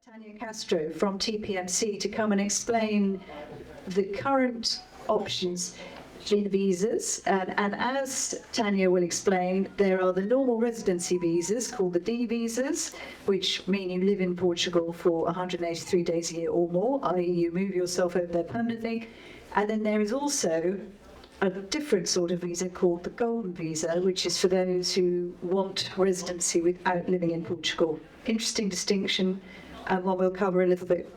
Tanya Castro from TPMc to come and explain the current options in visas. And as Tanya will explain, there are the normal residency visas called the D visas, which mean you live in Portugal for 183 days a year or more, i.e. you move yourself over there permanently. And then there is also a different sort of visa called the golden visa, which is for those who want residency without living in Portugal. Interesting distinction, and one we'll cover a little bit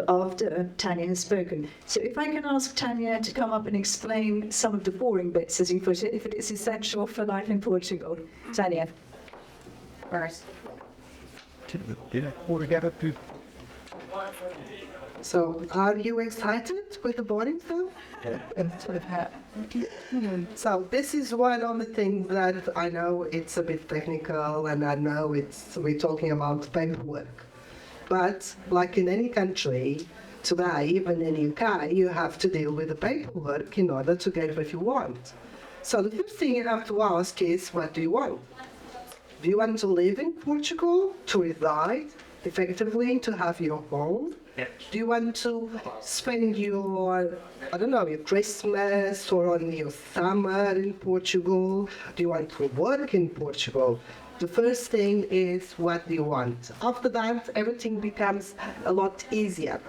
after Tanya has spoken. So if I can ask Tanya to come up and explain some of the boring bits, as you put it, if it is essential for life in Portugal. Tanya. First. So, are you excited with the boring stuff? So, this is one of the things that I know it's a bit technical, and I know we're talking about paperwork. But, like in any country, today, even in UK, you have to deal with the paperwork in order to get what you want. So, the first thing you have to ask is, what do you want? Do you want to live in Portugal, to reside, effectively, to have your home? Yeah. Do you want to spend your, your Christmas or on your summer in Portugal? Do you want to work in Portugal? The first thing is, what do you want? After that, everything becomes a lot easier.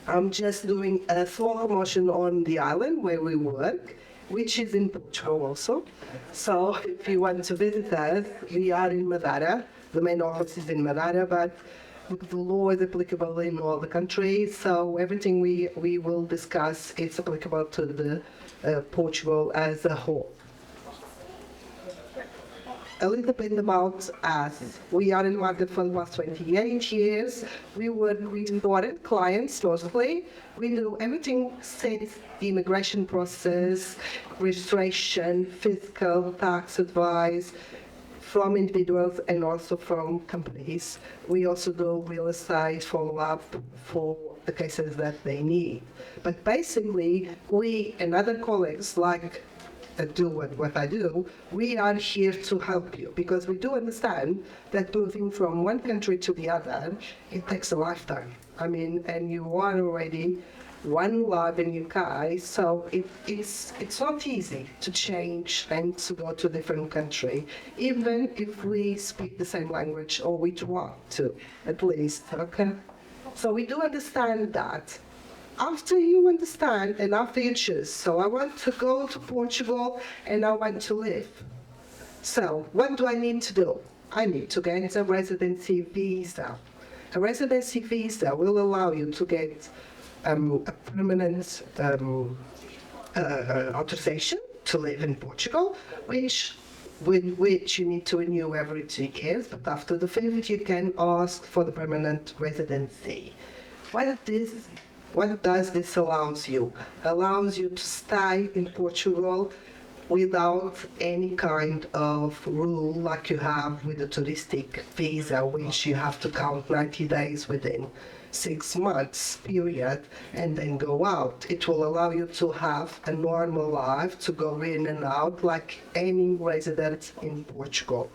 I'm just doing a small promotion on the island where we work, which is in Portugal also. So if you want to visit us, we are in Madeira. The main office is in Madeira, but the law is applicable in all the countries, so everything we will discuss is applicable to the Portugal as a whole. A little bit about us. We are in the market for the last 28 years. We work with foreign clients mostly. We do everything since the immigration process, registration, fiscal, tax advice, from individuals and also from companies. We also do real estate follow-up for the cases that they need. But basically, we and other colleagues do what I do, we are here to help you, because we do understand that moving from one country to the other, it takes a lifetime. I mean, and you are already one life in UK, so it's not easy to change and to go to a different country, even if we speak the same language, or we try to, at least, okay? So we do understand that. After you understand and after you choose, so I want to go to Portugal and I want to live. So what do I need to do? I need to get a residency visa. A residency visa will allow you to get a permanent authorization to live in Portugal, which you need to renew every 2 years, but after the 5th you can ask for the permanent residency. What does this allows you? Allows you to stay in Portugal without any kind of rule like you have with the touristic visa, which you have to count 90 days within 6 months period and then go out. It will allow you to have a normal life, to go in and out like any resident in Portugal.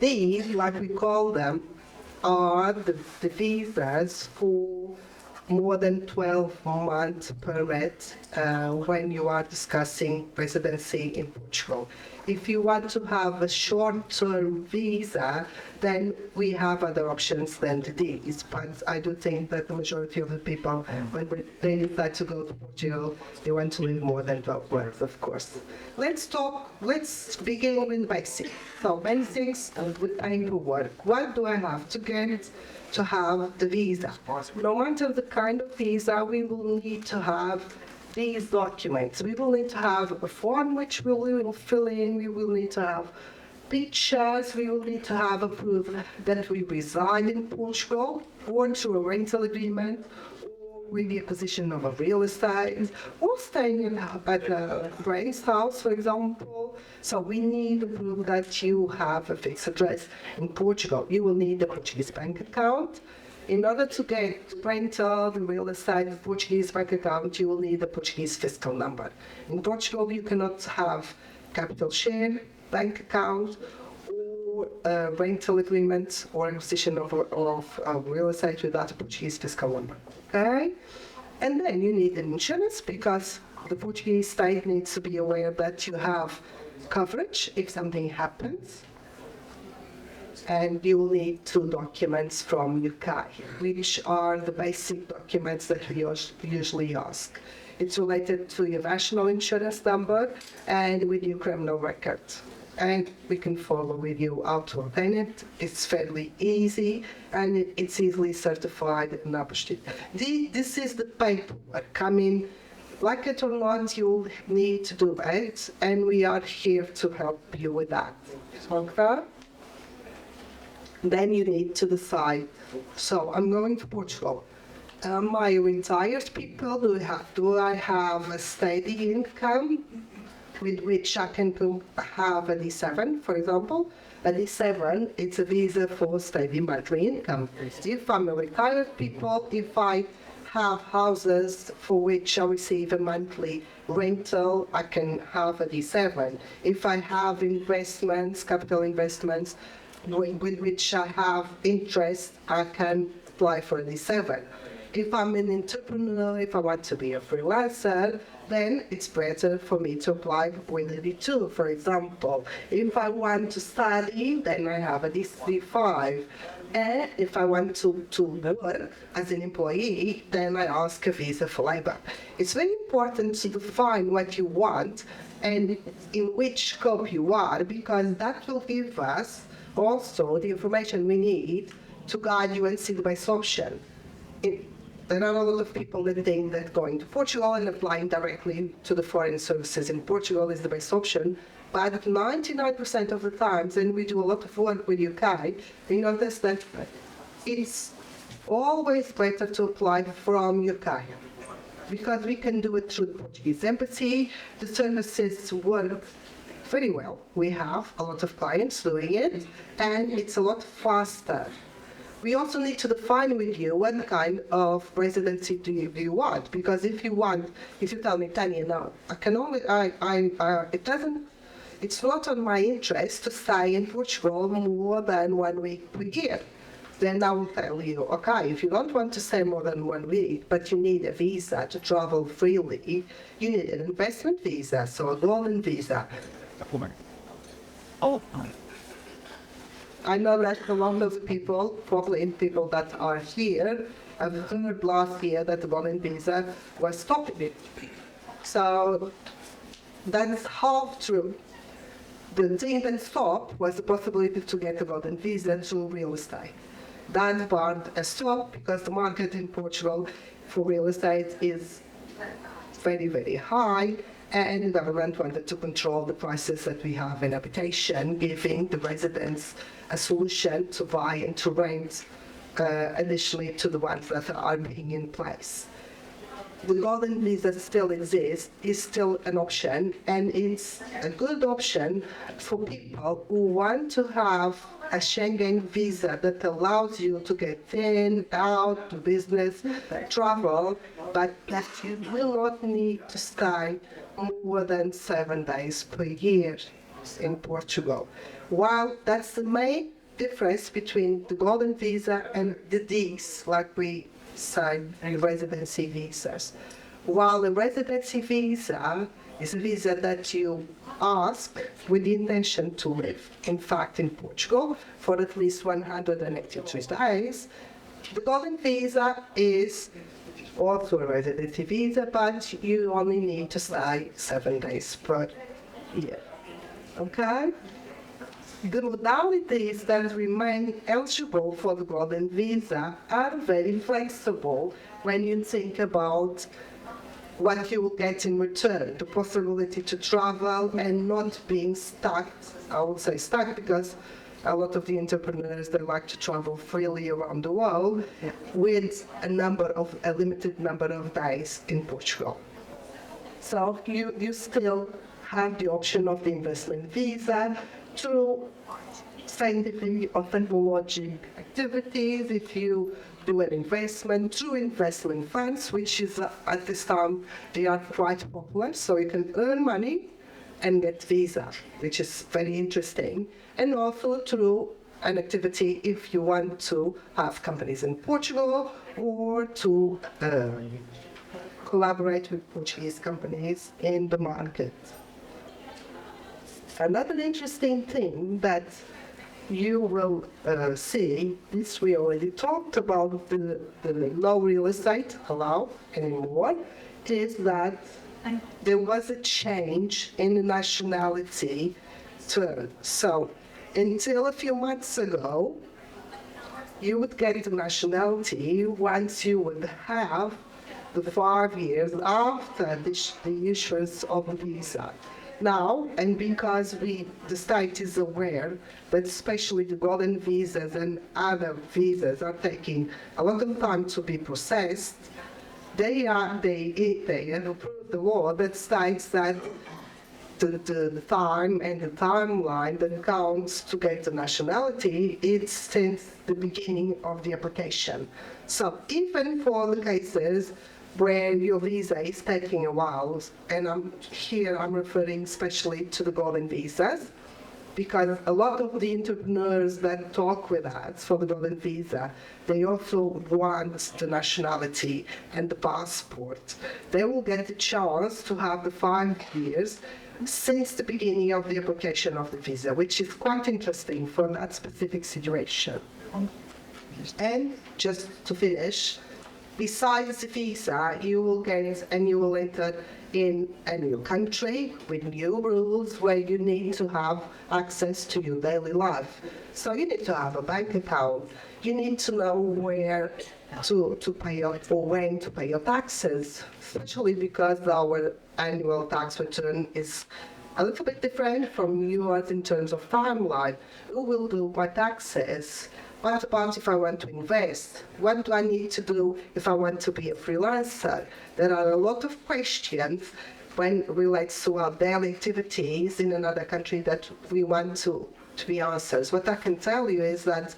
These, like we call them, are the visas for more than 12 months permit when you are discussing residency in Portugal. If you want to have a short-term visa, then we have other options than these. But I do think that the majority of the people, when they decide to go to Portugal, they want to live more than 12 months, of course. Let's begin with basics. So basics with paperwork. What do I have to get to have the visa? No matter the kind of visa, we will need to have these documents. We will need to have a form which we will fill in. We will need to have pictures. We will need to have a proof that we reside in Portugal, or through a rental agreement, or with the acquisition of a real estate, or staying at a friend's house, for example. So we need to prove that you have a fixed address in Portugal. You will need a Portuguese bank account. In order to get rental, the real estate, the Portuguese bank account, you will need a Portuguese fiscal number. In Portugal, you cannot have capital share, bank account, or do a rental agreement or acquisition of real estate without a Portuguese fiscal number. Okay? And then you need an insurance because the Portuguese state needs to be aware that you have coverage if something happens. And you will need 2 documents from UK, which are the basic documents that we usually ask. It's related to your national insurance number and with your criminal record. And we can follow with you how to obtain it. It's fairly easy and it's easily certified and published. This is the paperwork. I mean, like it or not, you'll need to do it, and we are here to help you with that. Okay? Then you need to decide. So I'm going to Portugal. Am I retired people? Do I have a steady income with which I can have a D7, for example? A D7, it's a visa for steady monthly income. If I'm a retired people, if I have houses for which I receive a monthly rental, I can have a D7. If I have investments, capital investments, with which I have interest, I can apply for a D7. If I'm an entrepreneur, if I want to be a freelancer, then it's better for me to apply with a D2, for example. If I want to study, then I have a D5. And if I want to work as an employee, then I ask a visa for labor. It's very important to define what you want and in which scope you are, because that will give us also the information we need to guide you and see the best option. There are a lot of people that think that going to Portugal and applying directly to the foreign services in Portugal is the best option, but 99% of the times, and we do a lot of work with UK, we notice that it's always better to apply from UK, because we can do it through the Portuguese embassy. The services work very well. We have a lot of clients doing it, and it's a lot faster. We also need to define with you what kind of residency do you want, because if you tell me, Tanya, no, it's not on my interest to stay in Portugal more than 1 week per year, then I will tell you, okay, if you don't want to stay more than 1 week, but you need a visa to travel freely, you need an investment visa, so a golden visa. Oh. I know that a lot of people, probably people that are here, have heard last year that the golden visa was stopping it. So that is half true. The thing that stopped was the possibility to get a golden visa through real estate. That part has stopped because the market in Portugal for real estate is very, very high, and the government wanted to control the prices that we have in habitation, giving the residents a solution to buy and to rent additionally to the ones that are being in place. The golden visa still exists, is still an option, and it's a good option for people who want to have a Schengen visa that allows you to get in, out, to business, travel, but that you will not need to stay more than 7 days per year in Portugal. While that's the main difference between the golden visa and the Ds, like we say, residency visas. While the residency visa is a visa that you ask with the intention to live, in fact, in Portugal for at least 183 days, the golden visa is also a residency visa, but you only need to stay 7 days per year. Okay? The modalities that remain eligible for the golden visa are very flexible when you think about what you will get in return, the possibility to travel and not being stuck. I will say stuck because a lot of the entrepreneurs, they like to travel freely around the world with a limited number of days in Portugal. So you still have the option of the investment visa through scientific or technological activities. If you do an investment through investment funds, which is at this time they are quite popular, so you can earn money and get visa, which is very interesting, and also through an activity if you want to have companies in Portugal or to collaborate with Portuguese companies in the market. Another interesting thing that you will see, this we already talked about the low real estate allow anymore, is that there was a change in the nationality term. So until a few months ago, you would get the nationality once you would have the 5 years after the issuance of a visa. Now, and because the state is aware that especially the golden visas and other visas are taking a lot of time to be processed, they have approved the law that states that the time and the timeline that counts to get the nationality, it's since the beginning of the application. So even for the cases where your visa is taking a while, and I'm referring especially to the golden visas, because a lot of the entrepreneurs that talk with us for the golden visa, they also want the nationality and the passport. They will get a chance to have the 5 years since the beginning of the application of the visa, which is quite interesting for that specific situation. And just to finish, besides the visa, you will get and you will enter in a new country with new rules where you need to have access to your daily life. So you need to have a bank account. You need to know where to pay or when to pay your taxes, especially because our annual tax return is a little bit different from yours in terms of timeline. Who will do my taxes? What about if I want to invest? What do I need to do if I want to be a freelancer? There are a lot of questions when it relates to our daily activities in another country that we want to be answered. What I can tell you is that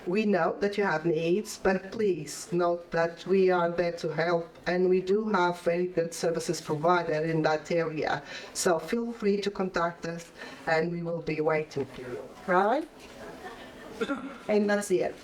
we know that you have needs, but please note that we are there to help, and we do have very good services provided in that area. So feel free to contact us, and we will be waiting for you. Right? And that's it.